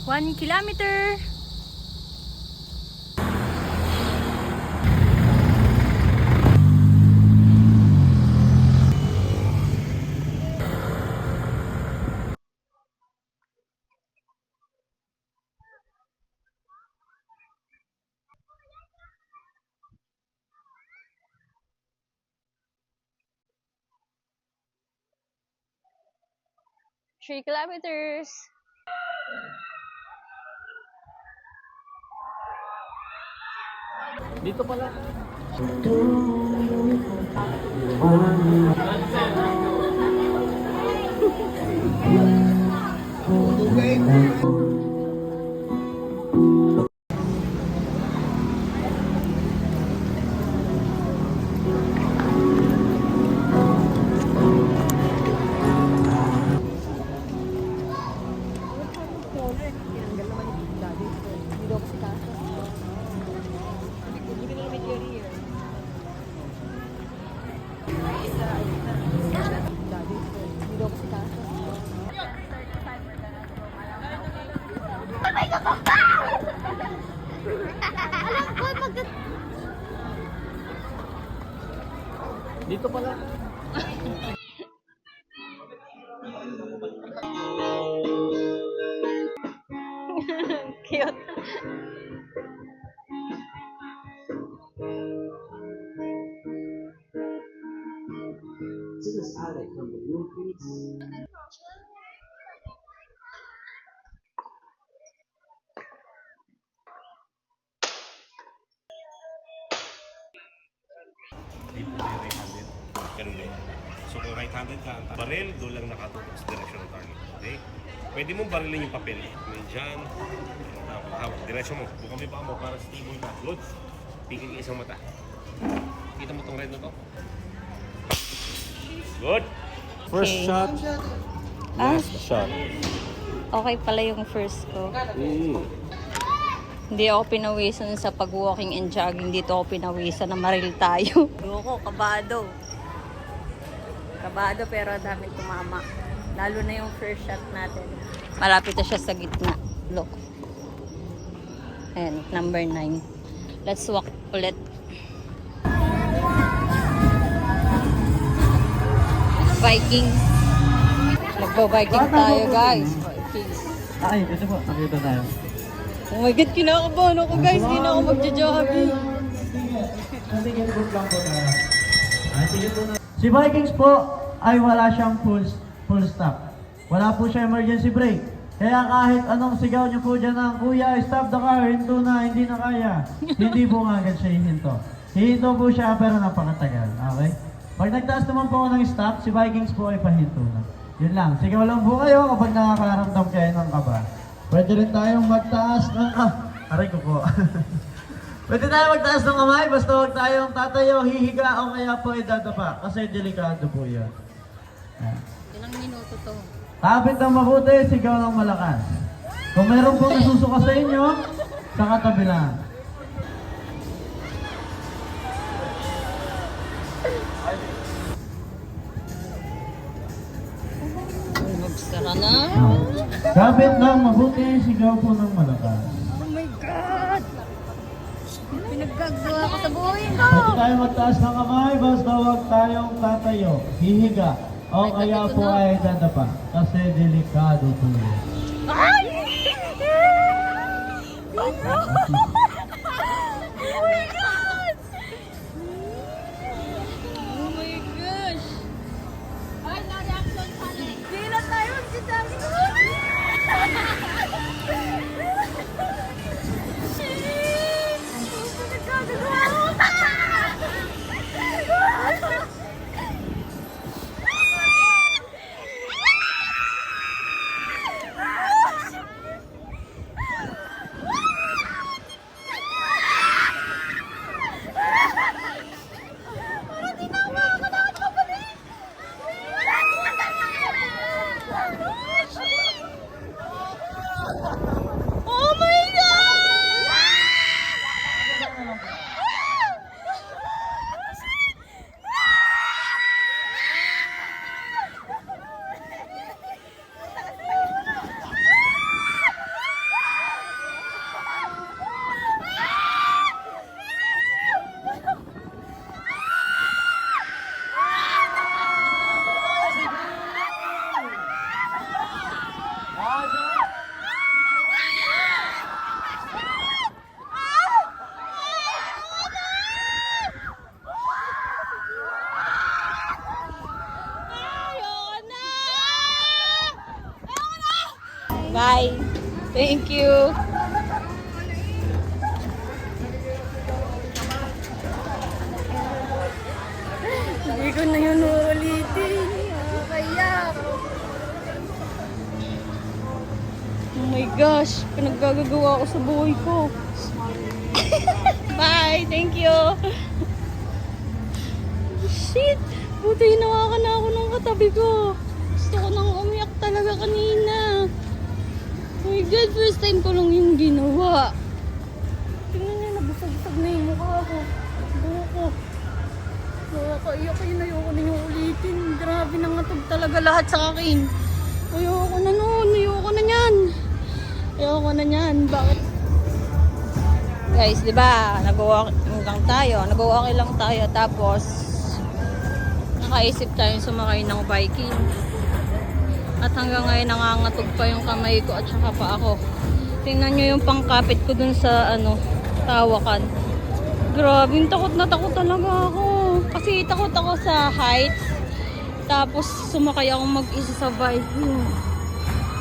1 kilometer. Three kilometers. Dito pala. Dito pala. Cute. This is Alec from the Blue Creeks. Ganun din. So kung right-handed ka, ang baril, doon lang nakatutok sa direction ng target. Okay? Pwede mong barilin yung papel. May dyan. Hawak. Diretso mo. Buka mo yung paa mo para stable ka. Good. Pigil ka isang mata. Kita mo tong red na to? Good. First Okay. shot. Last shot. Okay pala yung first ko. Hindi ako pinawisan sa pag-walking and jogging. Dito ako pinawisan na maril tayo. Loko, kabado. Kabado pero daming tumama. Lalo na yung first shot natin. Malapit na siya sa gitna. Look. Ayan, number 9. Let's walk ulit. Vikings. Magba-Viking tayo, guys. Vikings. Ay, ito po. Nakita tayo. Oh my God, kinakabahan ako, guys. Hindi na ako magja-jogging. Si Vikings po ay wala siyang full stop. Wala po siya emergency brake. Kaya kahit anong sigaw niyo po dyan ng, "Kuya, stop the car, hinto na, hindi na kaya." Hindi po nga agad siya hihinto. Hihinto po siya pero napakatagal. Okay? Pag nagtaas naman po ako ng stop, si Vikings po ay pahinto na. Yun lang. Sigaw lang po kayo kapag nakakaramdam kayo ng kaba. Pwede rin tayong magtaas ng... aray ko po. Pwede tayong magtaas ng kamay, basta huwag tayong tatayo, hihiga o kaya po idadapa. Kasi delikado po yan. Ilang minuto to? Kapit ng mabuti, sigaw ng malakas. Kung meron pong nasusuka sa inyo, sa katabi lang. Magsara na. Kapit ng mabuti, sigaw po ng malakas. Oh my God! Pinaggagawa ko sa buhay ko! Pwede tayong magtaas ng kamay, basta huwag tayong tatayo, hihiga, o kaya po ay dadapa. Kasi delikado po yan. Ay! Oh no! Oh my God! Oh my gosh! Ay, na-reaction pa na. Hindi na tayo magsasabi ko. Shit! Ano nagkagagawa ko? Bye. Thank you. Hindi ko na yun ulitin. Kaya. Oh my gosh. Pinaggagawa ko sa buhay ko. Bye. Thank you. Shit. Buti hinawakan na ako ng katabi ko. Gusto ko nang umiyak talaga kanina. Oh my God. First time ko lang yung ginawa. Tingnan niyo. Nabusag-busag na yung mukha ko. Buho ko. Nakakaiyak yun, ayoko na yung ulitin. Grabe, nangatog talaga lahat sa akin. Ayoko na nun, ayoko na yan. Ayoko na yan, bakit? Guys, di ba, nag-walking lang tayo, tapos nakaisip tayo sumakay ng Viking. At hanggang ngayon nangangatog pa yung kamay ko at saka pa ako. Tingnan nyo yung pangkapit ko dun sa tawakan. Grabe, takot na takot talaga ako. Kasi takot ako sa heights. Tapos sumakay ako mag-isa sa Viking.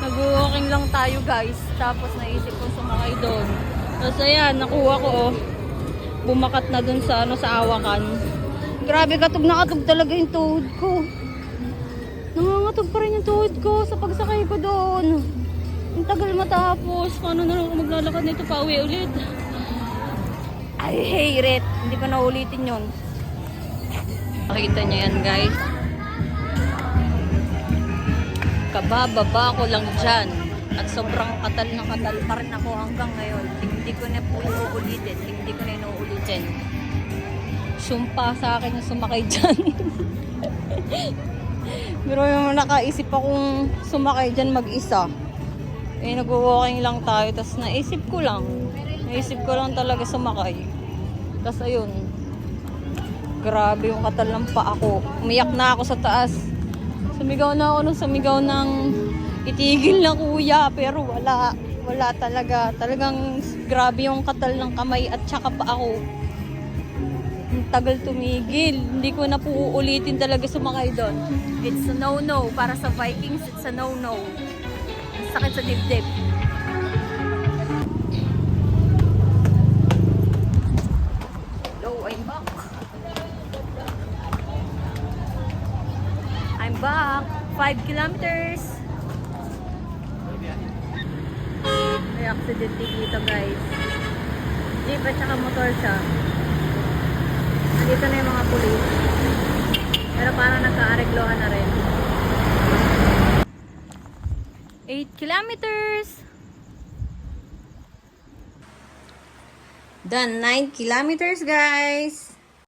Nag-walking lang tayo guys. Tapos naisip ko sumakay doon. Tapos ayan, nakuha ko bumakat na doon sa sa awakan. Grabe, katog na katog talaga yung tuhod ko. Nangangatog pa rin yung tuhod ko sa pagsakay ko doon. Ang tagal matapos. Paano na lang ako maglalakad nito pa uwi ulit? I hate it. Hindi ko na ulitin yun. Makikita nyo yan guys. Kabababa ko lang dyan. At sobrang katal na katal pa rin ako hanggang ngayon. Hindi ko na po inuulitin. Hindi ko na inuulitin. Sumpa sa akin yung sumakay dyan. Pero yung nakaisip akong sumakay dyan mag-isa. Eh nag-walking lang tayo. Tapos naisip ko lang talaga sumakay. Tapos ayun. Grabe yung katal ng paa ko. Umiyak na ako sa taas. Sumigaw na ako nung sumigaw ng itigil na kuya. Pero wala talaga. Talagang grabe yung katal ng kamay at saka pa ako. Ang tagal tumigil. Hindi ko na po uulitin talaga sumakay doon. It's a no-no. Para sa Vikings, it's a no-no. Sakit sa dibdib. I'm back. I'm back. 5 kilometers. May accident dito guys. Jeep at saka motor siya. Nandito na yung mga pulis. Pero parang nagka-areglohan na rin. 8 kilometers. Done 9 kilometers guys.